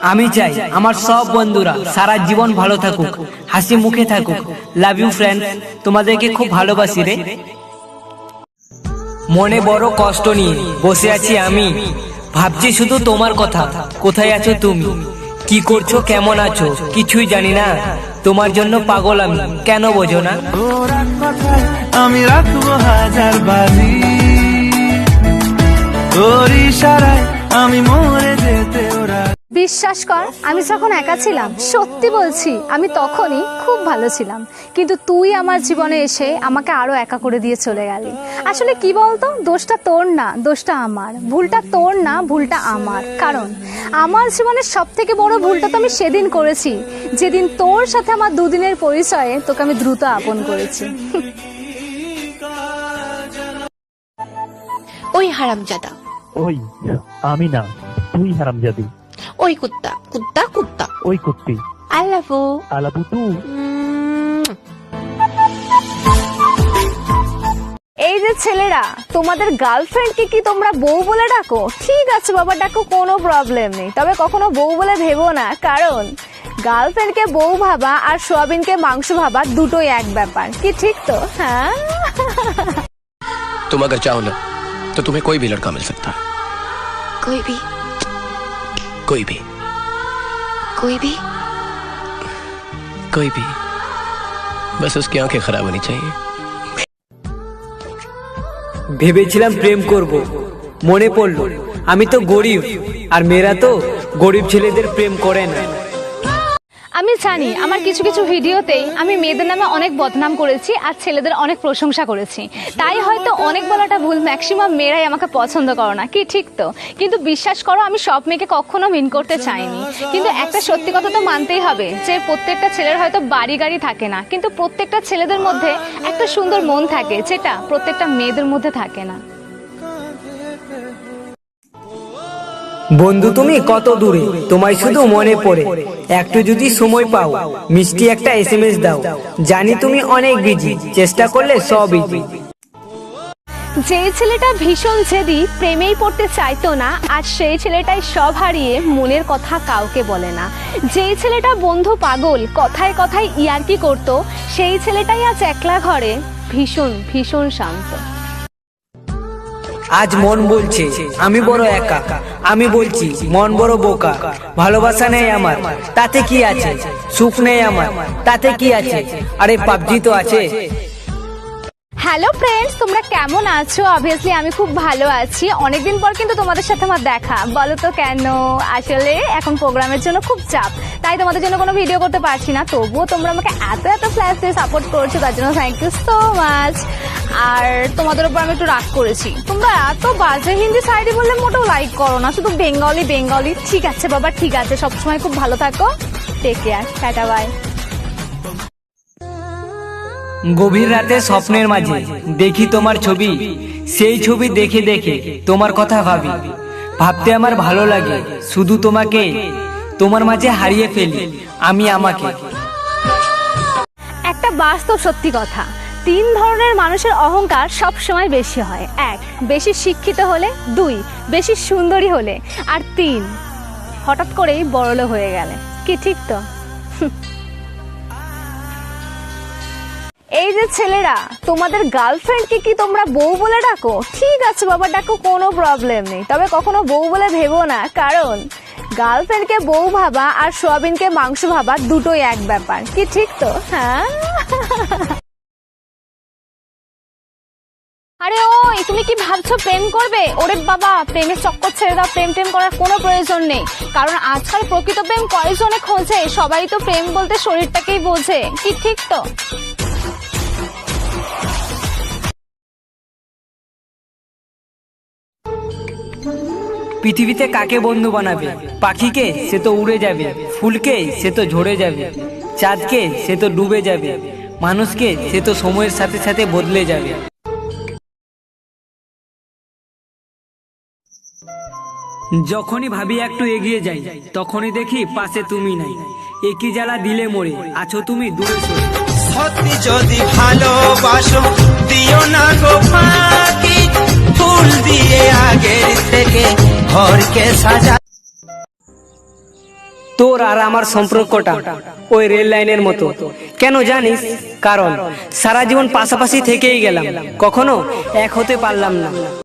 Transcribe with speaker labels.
Speaker 1: আমি চাই আমার সব বন্ধুরা সারা জীবন ভালো থাকুক, হাসি মুখে থাকুক। লাভ ইউ ফ্রেন্ড, তোমাদেরকে খুব ভালোবাসি রে। মনে বড় কষ্ট নিয়ে বসে আছি আমি, ভাবছি শুধু তোমার কথা। কোথায় আছো তুমি, কি করছো, কেমন আছো, কিছুই জানি না। তোমার জন্য পাগল আমি, কেন বোঝো না?
Speaker 2: আমি রাখবো হাজার বাজি, তোর ইশারায় আমি মরে যেতে ওরা।
Speaker 3: বিশ্বাস কর, আমি যখন একা ছিলাম, সত্যি বলছি আমি তখনই খুব ভালো ছিলাম, কিন্তু তুই আমার জীবনে এসে আমাকে আরো একা করে দিয়ে চলে গেলি। আসলে কি বলতো, দোষটা তোর না, দোষটা আমার। ভুলটা তোর না, ভুলটা আমার। কারণ আমার জীবনের সব থেকে বড় ভুলটা তো আমি সেদিন করেছি, যেদিন তোর সাথে আমার দুদিনের পরিচয়ে তোকে আমি দ্রুত আপন করেছি।
Speaker 4: ওই হারামজাদা,
Speaker 5: ওই আমি না, তুই হারামজাদি।
Speaker 4: ওই কুত্তা কুত্তা কুত্তা,
Speaker 5: ওই কুত্তি।
Speaker 4: I love you.
Speaker 5: আলাবু তু।
Speaker 3: এই যে ছেলেরা, তোমাদের গার্লফ্রেন্ডকে কি তোমরা বউ বলে ডাকো? ঠিক আছে বাবা, ডাকো, কোনো প্রবলেম নেই, তবে কখনো বউ বলে ভেবো না। কারণ গার্লফ্রেন্ডকে বউ ভাবা আর সোয়াবিনকে মাংস ভাবা দুটোই এক ব্যাপার। কি ঠিক তো? হ্যাঁ,
Speaker 6: तुम अगर चाहो ना तो तुम्हें कोई भी लड़का मिल सकता है।
Speaker 4: कोई भी
Speaker 6: कोई भी
Speaker 4: कोई भी
Speaker 6: कोई भी, बस उसकी आंखें खराब होनी चाहिए।
Speaker 1: ভেবেছিলাম প্রেম করব, মনে পড়লো আমি তো গরিব, আর মেয়েরা তো গরিব ছেলেদের প্রেম করে না।
Speaker 3: আমি জানি আমার কিছু কিছু ভিডিওতেই আমি মেয়েদের নামে অনেক বদনাম করেছি আর ছেলেদের অনেক প্রশংসা করেছি, তাই হয়তো অনেক বলাটা ভুল। ম্যাক্সিমাম মেয়েরাই আমাকে পছন্দ করো না, কি ঠিক তো? কিন্তু বিশ্বাস করো, আমি সব মেয়েকে কখনো মিন করতে চাইনি। কিন্তু একটা সত্যি কথা তো মানতেই হবে যে প্রত্যেকটা ছেলের হয়তো বাড়ি গাড়ি থাকে না, কিন্তু প্রত্যেকটা ছেলেদের মধ্যে একটা সুন্দর মন থাকে, যেটা প্রত্যেকটা মেয়েদের মধ্যে থাকে না।
Speaker 1: বন্ধু তুমি কত দূরে, তোমায় শুধু মনে পড়ে। একটু যদি সময় পাও, মিষ্টি একটা SMS দাও। জানি তুমি অনেক বিজি, চেষ্টা করলে সব ইজি।
Speaker 3: যে ছেলেটা ভীষণ জেদি, প্রেমেই পড়তে চাইতো না, আর সেই ছেলেটাই সব হারিয়ে মনের কথা কাউকে বলে না। যেই ছেলেটা বন্ধু পাগল, কথায় কথায় ইয়ার্কি করতো, সেই ছেলেটাই আজ একলা ঘরে ভীষণ ভীষণ শান্ত।
Speaker 1: আজ মন বলছে আমি বড় একা, আমি বলছি মন বড় বোকা। ভালোবাসা নেই আমার, তাতে কি আছে? সুখ নেই আমার, তাতে কি আছে? আরে পাবজি তো আছে।
Speaker 3: হ্যালো ফ্রেন্ডস, তোমরা কেমন আছো? অবভিয়াসলি আমি খুব ভালো আছি। অনেকদিন পর কিন্তু তোমাদের সাথে আমার দেখা, বলো তো কেন? আসলে এখন প্রোগ্রামের জন্য খুব চাপ, তাই তোমাদের জন্য কোনো ভিডিও করতে পারছি না। তবুও তোমরা আমাকে এত এত ফ্ল্যাশ দিয়ে সাপোর্ট করছো, তার জন্য থ্যাংক ইউ সো মাচ। আর তোমাদের উপর আমি একটু রাগ করেছি, তোমরা এত বাজে হিন্দি সাইডে বললে মোটেও লাইক করো না, শুধু বেঙ্গলি বেঙ্গলি। ঠিক আছে বাবা, ঠিক আছে, সবসময় খুব ভালো থাকো, টেক কেয়ার, টাটা বাই।
Speaker 1: গভীর রাতে স্বপ্নের মাঝে দেখি তোমার ছবি, সেই ছবি দেখে দেখে তোমার কথা ভাবি। ভাবতে আমার ভালো লাগে, শুধু তোমাকে, তোমার মাঝে হারিয়ে ফেলি আমি আমাকে।
Speaker 3: একটা বাস্তব সত্যি কথা, 3 ধরনের মানুষের অহংকার সব সময় বেশি হয়। 1, বেশি শিক্ষিত হলে, 2, বেশি সুন্দরী হলে, আর 3, হঠাৎ করেই বড়লোক হয়ে গেলে। কি ঠিক তো? এই যে ছেলেরা, তোমাদের গার্লফ্রেন্ডকে কি তোমরা বউ বলে ডাকো? ঠিক আছে বাবা, ডাকো, কোনো প্রবলেম নেই, তবে কখনো বউ বলে ভেবো না। কারণ গার্লফ্রেন্ডকে বউ ভাবা আর সোয়াবিনকে মাংস ভাবা দুটোই এক ব্যাপার। কি ঠিক তো? হ্যাঁ। আরে ওই, তুমি কি ভাবছো প্রেম করবে? ওরে বাবা, প্রেমের চক্কর ছেড়ে দাও, প্রেম টেম করার কোনো প্রয়োজন নেই। কারণ আজকাল প্রকৃত প্রেম কয়জনে খোঁজে? সবাই তো প্রেম বলতে শরীরটাকেই বোঝে। কি ঠিক তো?
Speaker 1: পৃথিবীতে কাকে বন্ধু বানাবে? পাখিকে, সে তো উড়ে যাবে। ফুলকে, সে তো ঝরে যাবে। চাঁদকে, সে তো ডুবে যাবে। মানুষকে, সে তো সময়ের সাথে সাথে বদলে যাবে। যখনই ভাবি একটু এগিয়ে যাই, তখনই দেখি পাশে তুমি নাই। একই জ্বালা দিলে মরে, আছো তুমি দূরে সরে।
Speaker 2: সত্যি যদি ভালোবাসো, দিও না গো ফাঁকি, ফুল দিয়ে আগের থেকে ঘরকে সাজা।
Speaker 1: তোর আর আমার সম্পর্কটা ওই রেল লাইনের মতো। কেন জানিস? কারণ সারা জীবন পাশাপাশি থেকেই গেলাম, কখনো এক হতে পারলাম না।